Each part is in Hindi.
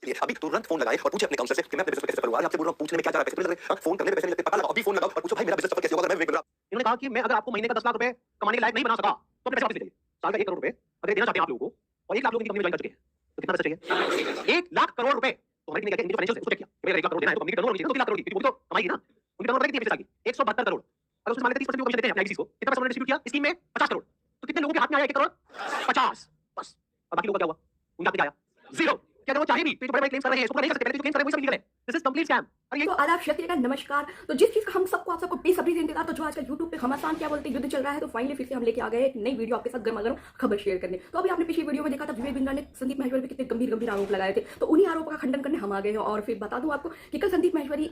सकती है। अभी तुरंत फोन लगाएं और पूछे अपने काउंसलर से कि मैं अपने बिजनेस पर कैसे करूंगा। आपसे बोल रहा हूं, पूछने में क्या जा रहा है, पैसे नहीं लगते, फोन करने में पैसे नहीं लगते, पता लगाओ, अभी फोन लगाओ और पूछो भाई मेरा बिजनेस सफल कैसे होगा अगर मैं विवेक बिंद्रा। इन्होंने कहा कि मैं अगर आपको महीने का 10 लाख रुपए कमाने के लायक नहीं बना सका तो अपने पैसे वापस ले जाइए। साल का 1 करोड़ रुपए अगर देना चाहते हैं आप लोगों को और 1 लाख लोगों की कंपनी ज्वाइन कर चुके हैं तो कितना पैसा चाहिए? 1 लाख करोड़ रुपए। तो हमारी टीम ने क्या किया, फाइनेंशियल उसको चेक किया, मेरा 1 लाख करोड़ देना है तो कंपनी की टर्नओवर होनी चाहिए, तो 3 लाख करोड़ की, क्योंकि वो तो कमाएगी ना। उनकी टर्नओवर कितनी है पिछले साल की? 172 करोड़। अगर उसमें मान लेते 30% कमीशन देते हैं अपने आईटीसी को, कितना पैसा उन्होंने डिस्ट्रीब्यूट किया स्कीम में? 50 करोड़। तो कितने लोगों के हाथ में आया 1 करोड़? 50 बस। और बाकी लोगों का क्या हुआ? उनका क्या आया? जीरो। क्या अगर वो चाहे भी तो बड़े-बड़े क्लेम्स कर रहे हैं, इसको पूरा नहीं कर सकते, पहले जो क्लेम्स कर रहे हैं वही सब लीगल है। This is complete scam. और ये तो आदाब, शक्ति का नमस्कार। तो जिस चीज का हम सबको आप सबको बेसब्री से इंतजार, तो जो आजकल यूट्यूब पे घमासान क्या बोलते हैं युद्ध चल रहा है, तो फाइनली फिर से हम लेके आ गए एक नई वीडियो आपके साथ गर्मा गर्म खबर शेयर करने। तो अभी आपने पिछली वीडियो में देखा था विवेक बिंद्रा ने संदीप माहेश्वरी पे कितने गंभीर आरोप लगाए थे, तो उन्हीं आरोपों का खंडन करने हम आ गए हैं। और फिर बता दूं आपको कि कल संदीप माहेश्वरी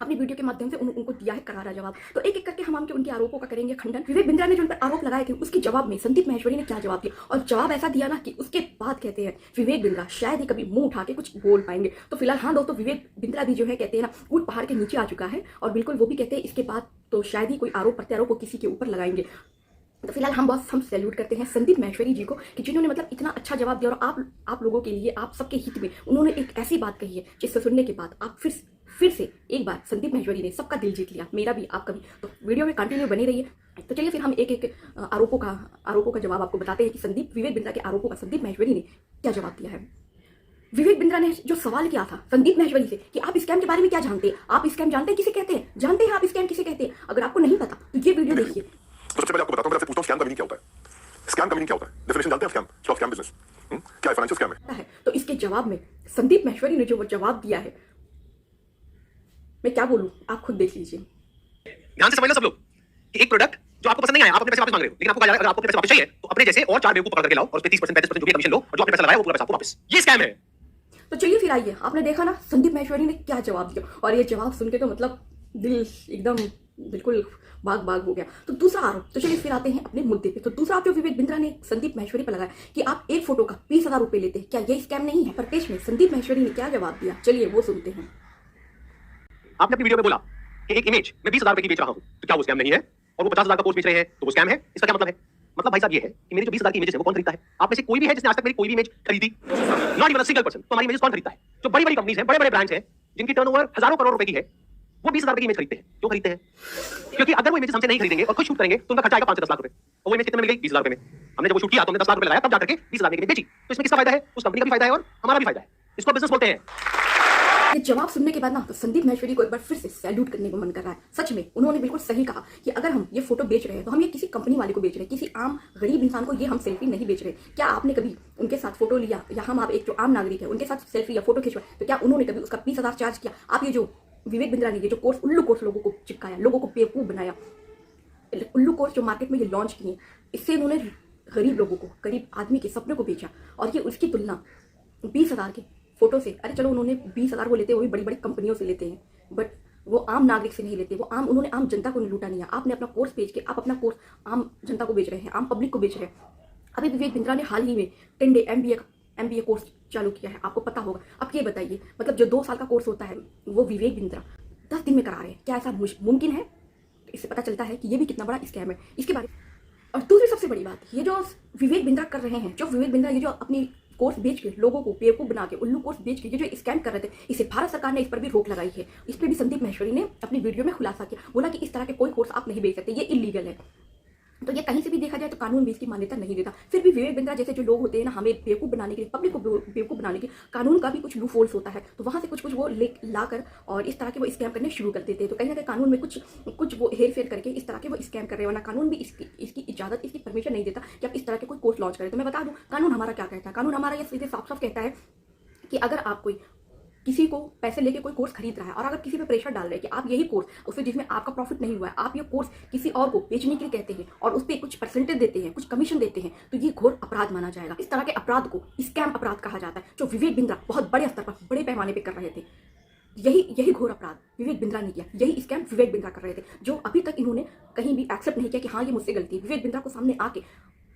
अपनी वीडियो के माध्यम से उनको दिया है करारा जवाब। तो एक एक करके हम उनके आरोपों का करेंगे खंडन। विवेक बिंद्रा ने जो उन पर आरोप लगाए थे उसके जवाब में संदीप माहेश्वरी ने क्या जवाब दिया, और जवाब ऐसा दिया ना कि उसके बाद कहते हैं विवेक बिंद्रा शायद ही कभी मुंह उठा के कुछ बोल पाएंगे। तो फिलहाल हाँ दोस्तों, विवेक बिंद्रा भी जो है कहते हैं ना ऊंट पहाड़ के नीचे आ चुका है, और बिल्कुल वो भी कहते हैं इसके बाद तो शायद ही कोई आरोप प्रत्यारोप को किसी के ऊपर लगाएंगे। तो फिलहाल हम सैल्यूट करते हैं संदीप माहेश्वरी जी को कि जिन्होंने मतलब इतना अच्छा जवाब दिया, और आप लोगों के लिए, आप सबके हित में उन्होंने एक ऐसी बात कही है जिससे सुनने के बाद आप फिर से एक बार संदीप माहेश्वरी ने सबका दिल जीत लिया, मेरा भी, आपका भी। तो वीडियो में कंटिन्यू बने रहिए। तो चलिए फिर हम एक एक आरोपों का जवाब आपको बताते हैं कि विवेक बिंद्रा के आरोपों का संदीप माहेश्वरी ने क्या जवाब दिया है। विवेक बिंद्रा ने जो सवाल किया था संदीप माहेश्वरी से कि आप स्कैम के बारे में क्या जानते हैं, आप स्कैम जानते हैं किसे कहते हैं, जानते हैं आप स्कैम किसे कहते हैं? अगर आपको नहीं पता तो ये वीडियो देखिए। तो सबसे पहले आपको बताता हूं, मैं आपसे पूछता हूं स्कैम का मीनिंग क्या होता है? स्कैम का मीनिंग क्या होता है? डेफिनेशन जानते हैं स्कैम? स्टॉक स्कैम बिजनेस क्या है? फाइनेंशियल स्कैम है। तो इसके जवाब में संदीप माहेश्वरी ने जो वो जवाब दिया है, मैं क्या बोलूं, आप खुद देख लीजिए। ध्यान से समझ लो सब लोग कि एक प्रोडक्ट जो आपको पसंद नहीं आया, आप अपने पैसे वापस मांग रहे हो, लेकिन आपको अगर आपको पैसे वापस चाहिए तो अपने जैसे और 4 बेवकूफ पकड़ के लाओ और उस पे 30% 35% जो भी कमीशन लो, और जो आपने पैसा लगाया वो पूरा पैसा आपको वापस। ये स्कैम है। तो चलिए फिर आइए, आपने देखा ना संदीप माहेश्वरी ने क्या जवाब दिया, और ये जवाब सुन के तो मतलब दिल एकदम बिल्कुल बाग हो गया। तो दूसरा आरोप, तो चलिए फिर आते हैं अपने मुद्दे पे। तो दूसरा आरोप जो विवेक बिंद्रा ने संदीप माहेश्वरी पर लगाया कि आप एक फोटो का 20,000 रुपए लेते हैं, क्या ये स्कैम नहीं है? प्रदेश में संदीप माहेश्वरी ने क्या जवाब दिया, चलिए वो सुनते हैं। आपने अपनी वीडियो में बोला कि एक इमेज मैं 20,000 रुपए की बेच रहा हूं, तो क्या वो स्कैम नहीं है? और वो 50,000 का पोस्ट बेच रहे हैं तो वो स्कैम है? इसका क्या मतलब है? मतलब भाई साहब ये है कि मेरी जो 20,000 की इमेजेस है वो कौन खरीदता है? आप में से कोई भी है जिसने आज तक मेरी कोई भी इमेज खरीदी? Not even a single person. तो हमारी इमेजेस कौन खरीदता है? जो बड़ी-बड़ी कंपनीज हैं, बड़े-बड़े ब्रांड्स हैं, जिनकी टर्नओवर हजारों करोड़ रुपए की है, वो 20,000 की इमेज खरीदते हैं। क्यों खरीदते हैं? क्योंकि अगर वो इमेजेस हमसे नहीं खरीदेंगे और खुद शूट करेंगे तो उनका खर्चा आएगा 5 से 10 लाख रुपए। और वो इमेज कितने में मिल गई? 20,000 रुपए में। हमने जब वो शूट किया तो हमने 10 लाख रुपए लगाया, तब जाकर के 20,000 की इमेज बेची। तो इसमें किसका फायदा है? उस कंपनी का भी फायदा है और हमारा भी फायदा है। इसको बिजनेस बोलते हैं। ये जवाब सुनने के बाद ना तो संदीप माहेश्वरी को एक बार फिर से सैल्यूट करने को मन कर रहा है। सच में उन्होंने बिल्कुल सही कहा कि अगर हम ये फोटो बेच रहे हैं तो हम ये किसी कंपनी वाले को बेच रहे हैं, किसी आम गरीब इंसान को ये हम सेल्फी नहीं बेच रहे। क्या आपने कभी उनके साथ फोटो लिया, या हम आप एक जो आम नागरिक है उनके साथ सेल्फी या फोटो खिंचवाए, तो क्या उन्होंने कभी उसका 20,000 चार्ज किया? आप ये जो विवेक बिंद्रा ने ये जो कोर्स, उल्लू कोर्स लोगों को चिपकाया, लोगों को बेवकूफ बनाया, उल्लू कोर्स जो मार्केट में ये लॉन्च किए, इससे इन्होंने गरीब लोगों को, गरीब आदमी के सपने को बेचा। और ये उसकी तुलना 20,000 के फोटो से, अरे चलो उन्होंने 20,000 वो लेते हैं, वो भी बड़ी बड़ी कंपनियों से लेते हैं, बट वो आम नागरिक से नहीं लेते। वो उन्होंने आम जनता को लूटा नहीं है। आपने अपना कोर्स बेच के आप अपना कोर्स आम जनता को बेच रहे हैं, आम पब्लिक को बेच रहे हैं। अभी विवेक बिंद्रा ने हाल ही में 10 डे MBA कोर्स चालू किया है, आपको पता होगा। अब ये बताइए, मतलब जो 2 साल का कोर्स होता है वो विवेक बिंद्रा 10 दिन में करा रहे हैं, क्या ऐसा मुमकिन है? इससे पता चलता है कि ये भी कितना बड़ा स्कैम है। इसके बारे और दूसरी सबसे बड़ी बात, ये जो विवेक बिंद्रा कर रहे हैं, जो विवेक बिंद्रा ये जो अपनी कोर्स बेच के लोगों को बेवकूफ बना के, उल्लू कोर्स बेच के ये जो स्कैम कर रहे थे, इसे भारत सरकार ने इस पर भी रोक लगाई है। इस पर भी संदीप माहेश्वरी ने अपनी वीडियो में खुलासा किया, बोला कि इस तरह के कोई कोर्स आप नहीं बेच सकते, ये इलीगल है। तो ये कहीं से भी देखा जाए तो कानून भी इसकी मान्यता नहीं देता। फिर भी विवेक बिंद्रा जैसे जो लोग होते हैं ना, हमें बेवकूफ बनाने के लिए, पब्लिक को बेवकूफ बनाने के, कानून का भी कुछ लूप होल्स होता है, तो वहाँ से कुछ वो ला कर और इस तरह के वो स्कैम करने शुरू कर देते हैं। तो कहीं ना कहीं कानून में कुछ वो हेर फेर करके इस तरह के वो स्कैम कर रहे हैं, वरना कानून भी इसकी इजाजत, इसकी परमिशन नहीं देता कि आप इस तरह के कोई कोर्स लॉन्च करें। तो मैं बता दूँ कानून हमारा क्या कहता है। कानून हमारा ये सीधे साफ साफ कहता है कि अगर आप किसी को पैसे लेके कोई कोर्स खरीद रहा है, और अगर किसी पे प्रेशर डाल रहे हैं कि आप यही कोर्स, उससे जिसमें आपका प्रॉफिट नहीं हुआ है, आप ये कोर्स किसी और को बेचने के लिए कहते हैं और उस पर कुछ परसेंटेज देते हैं, कुछ कमीशन देते हैं, तो ये घोर अपराध माना जाएगा। इस तरह के अपराध को स्कैम अपराध कहा जाता है, जो विवेक बिंद्रा बहुत बड़े स्तर पर, बड़े पैमाने पर कर रहे थे। यही घोर अपराध विवेक बिंद्रा ने किया, यही स्कैम विवेक बिंद्रा कर रहे थे, जो अभी तक इन्होंने कहीं भी एक्सेप्ट नहीं किया कि हाँ ये मुझसे गलती है। विवेक बिंद्रा को सामने आके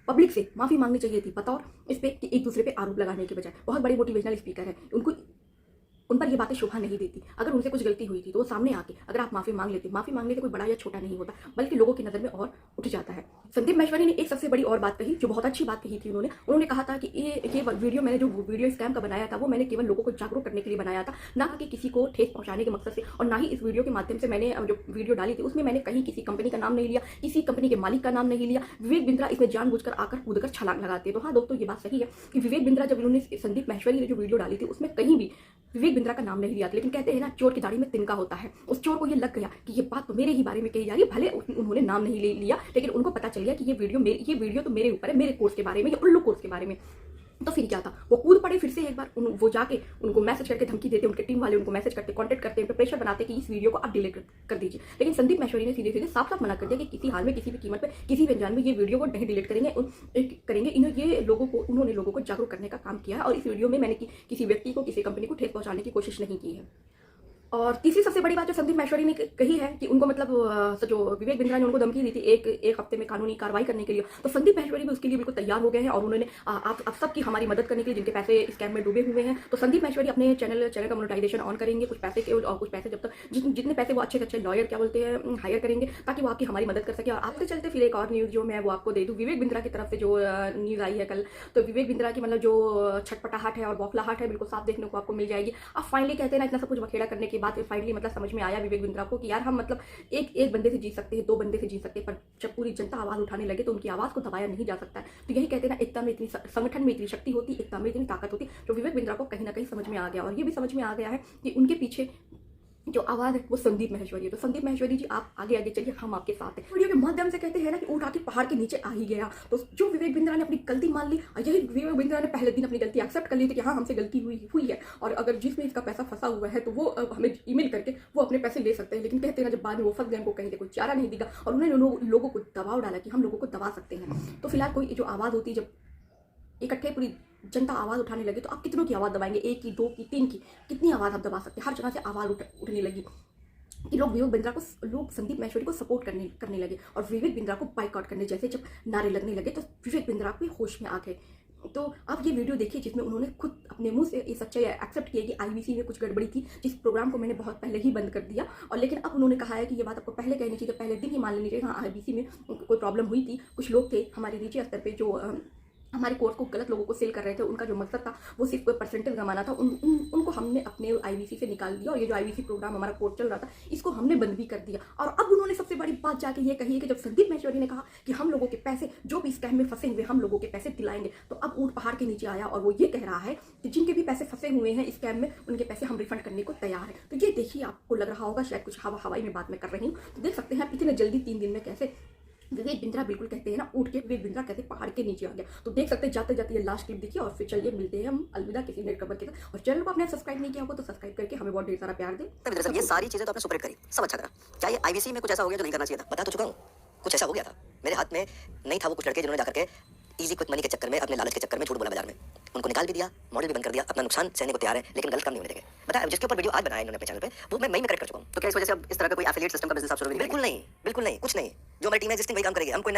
पब्लिक से माफी मांगनी चाहिए थी, बतौर इस पे कि एक दूसरे पे आरोप लगाने के बजाय। बहुत बड़े मोटिवेशनल स्पीकर है, उनको उन पर ये बातें शोभा नहीं देती। अगर उनसे कुछ गलती हुई थी तो वो सामने आके अगर आप माफ़ी मांग लेते, माफ़ी मांगने से कोई बड़ा या छोटा नहीं होता, बल्कि लोगों की नज़र में और उठ जाता है। संदीप माहेश्वरी ने एक सबसे बड़ी और बात कही, जो बहुत अच्छी बात कही थी उन्होंने कहा था कि ये वीडियो मैंने जो वीडियो स्कैम का बनाया था वो मैंने केवल लोगों को जागरूक करने के लिए बनाया था, ना कि किसी को ठेस पहुंचाने के मकसद से। और ना ही इस वीडियो के माध्यम से मैंने जो वीडियो डाली थी उसमें मैंने कहीं किसी कंपनी का नाम नहीं लिया, किसी कंपनी के मालिक का नाम नहीं लिया। विवेक बिंद्रा इसमें जानबूझकर आकर कूदकर छलांग लगाते हैं। तो हाँ दोस्तों, ये बात सही है कि विवेक बिंद्रा जब इन्होंने संदीप माहेश्वरी ने जो वीडियो डाली थी उसमें कहीं भी विवेक बिंद्रा का नाम नहीं लिया था। लेकिन कहते हैं ना, चोर की दाढ़ी में तिनका होता है। उस चोर को ये लग गया कि ये बात तो मेरे ही बारे में कही जा रही है। भले उन्होंने नाम नहीं लिया, लेकिन उनको पता चल गया कि ये वीडियो तो मेरे ऊपर है, मेरे कोर्स के बारे में, ये उल्लू कोर्स के बारे में। तो फिर क्या था, वो कूद पड़े फिर से एक बार। वो जाके उनको मैसेज करके धमकी देते, उनके टीम वाले उनको मैसेज करते, कांटेक्ट करते, उन पर प्रेशर बनाते कि इस वीडियो को आप डिलीट कर दीजिए। लेकिन संदीप माहेश्वरी ने सीधे सीधे साफ साफ मना कर दिया कि किसी हाल में, किसी भी कीमत पर, किसी भी अंजान में ये वीडियो को नहीं डिलीट करेंगे। उन्होंने लोगों को जागरूक करने का काम किया है, और इस वीडियो में मैंने किसी व्यक्ति को, किसी कंपनी को ठेस पहुंचाने की कोशिश नहीं की है। और तीसरी सबसे बड़ी बात जो संदीप माहेश्वरी ने कही है कि उनको मतलब जो विवेक बिंद्रा ने उनको धमकी दी थी एक हफ्ते में कानूनी कार्रवाई करने के लिए, तो संदीप माहेश्वरी भी उसके लिए बिल्कुल तैयार हो गए हैं। और उन्होंने आप सबकी हमारी मदद करने के लिए, जिनके पैसे स्कैम में डूबे हुए हैं, तो संदीप माहेश्वरी अपने चैनल का मोनेटाइजेशन ऑन करेंगे कुछ पैसे के, और कुछ पैसे जब तक जितने पैसे वो अच्छे से अच्छे लॉयर क्या बोलते हैं हायर करेंगे, ताकि वो आपकी हमारी मदद कर सके। और आपके चलते फिर एक और न्यूज़ जो मैं वो आपको दे दूँ, विवेक बिंद्रा की तरफ से जो न्यूज़ आई है कल, तो विवेक बिंद्रा की मतलब जो छटपटाहट है और बौखलाहट है बिल्कुल साफ देखने को आपको मिल जाएगी। अब फाइनली कहते हैं ना, इतना सब कुछ बखेड़ा करने के बाद फाइनली मतलब समझ में आया विवेक बिंद्रा को कि यार हम मतलब एक बंदे से जीत सकते हैं, दो बंदे से जीत सकते हैं, पर जब पूरी जनता आवाज उठाने लगे तो उनकी आवाज को दबाया नहीं जा सकता है। तो यही कहते हैं ना, एकता में इतनी, संगठन में इतनी शक्ति होती, एकता में इतनी ताकत होती, जो विवेक बिंद्रा को कहीं ना कहीं समझ में आ गया। और ये भी समझ में आ गया है कि उनके पीछे जो आवाज है वो संदीप माहेश्वरी है। तो संदीप माहेश्वरी जी, आप आगे आगे चलिए, हम आपके साथ हैं। वीडियो के माध्यम से कहते हैं ना कि ऊँट आके पहाड़ के नीचे आ ही गया। तो जो विवेक बिंद्रा ने अपनी गलती मान ली, यही विवेक बिंद्रा ने पहले दिन अपनी गलती एक्सेप्ट कर ली थी कि हाँ हमसे गलती हुई है, और अगर जिसमें इसका पैसा फंसा हुआ है तो वो हमें ईमेल करके वो अपने पैसे ले सकते हैं। लेकिन कहते हैं ना, जब बाद में वो फंस गए, उनको कहीं से कोई चारा नहीं दिखा, और उन्होंने लोगों को दबाव डाला कि हम लोगों को दबा सकते हैं। तो फिलहाल कोई जो आवाज़ होती, जब इकट्ठे पूरी जनता आवाज़ उठाने लगी, तो आप कितनों की आवाज़ दबाएंगे, एक की, दो की, तीन की, कितनी आवाज़ आप दबा सकते हैं। हर जगह से आवाज़ उठने लगी कि लोग विवेक बिंद्रा को, लोग संदीप माहेश्वरी को सपोर्ट करने लगे, और विवेक बिंद्रा को बाइकआउट करने जैसे जब नारे लगने लगे, तो विवेक बिंद्रा भी होश में आ गए। तो आप ये वीडियो देखिए, जिसमें उन्होंने खुद अपने मुंह से ये सच्चाई एक्सेप्ट किया कि आईवीसी में कुछ गड़बड़ी थी, जिस प्रोग्राम को मैंने बहुत पहले ही बंद कर दिया। और लेकिन अब उन्होंने कहा है कि ये बात आपको पहले कहनी चाहिए, पहले दिन ही मान लेनी चाहिए। हाँ, आईवीसी में कोई प्रॉब्लम हुई थी, कुछ लोग थे हमारे नीचे स्तर पर जो हमारे कोर्स को गलत लोगों को सेल कर रहे थे, उनका जो मकसद था वो सिर्फ कोई परसेंटेज कमाना था, उनको हमने अपने आईवीसी से निकाल दिया। और ये जो आईवीसी प्रोग्राम हमारा कोर्स चल रहा था, इसको हमने बंद भी कर दिया। और अब उन्होंने सबसे बड़ी बात जाके ये कही है कि जब संदीप माहेश्वरी ने कहा कि हम लोगों के पैसे, जो भी स्कैम में फंसे हुए, हम लोगों के पैसे दिलाएंगे, तो अब ऊँट पहाड़ के नीचे आया, और वो ये कह रहा है कि जिनके भी पैसे फंसे हुए हैं स्कैम में, उनके पैसे हम रिफंड करने को तैयार है। तो ये देखिए, आपको लग रहा होगा शायद कुछ हवाई में बात मैं कर रही हूँ, तो देख सकते हैं इतने जल्दी 3 दिन में कैसे विवेक बिंद्रा, बिल्कुल कहते हैं ना, उठ के विवेक बिंद्रा कहते पहाड़ के नीचे आ गया। तो देख सकते हैं, जाते जाते ये लास्ट क्लिप देखिए, और फिर चलिए मिलते हैं हम अलविदा किसी नए खबर के साथ। और चैनल को आपने सब्सक्राइब नहीं किया होगा तो सब्सक्राइब करके हमें बहुत ढेर सारा प्यार दें। ये सारी चीजें तो आपने सुपरहिट करी, सब अच्छा करा। क्या ये आईवीसी में कुछ ऐसा हो गया जो नहीं करना चाहिए था? बता तो चुका हूँ, कुछ ऐसा हो गया था। मेरे हाथ में नहीं था वो कुछ लड़के जिन्होंने जाकर के इजी क्विक मनी के चक्कर में, अपने लालच के चक्कर में झूठ बोला बाजार में, उनको निकाल भी दिया, मॉडल भी बंद कर दिया, अपना नुकसान सहने को तैयार है, लेकिन गलत काम नहीं होने देंगे। बताया, जिसके ऊपर वीडियो आज बनाया इन्होंने अपने चैनल पे, वो मैं करेक्ट कर चुका हूँ। तो क्या इस वजह से अब इस तरह का कोई एफिलिएट सिस्टम का बिजनेस आप शुरू? बिल्कुल नहीं, कुछ नहीं। जो हमारी टीम है एग्जिस्टिंग वही काम करेगी, हम कोई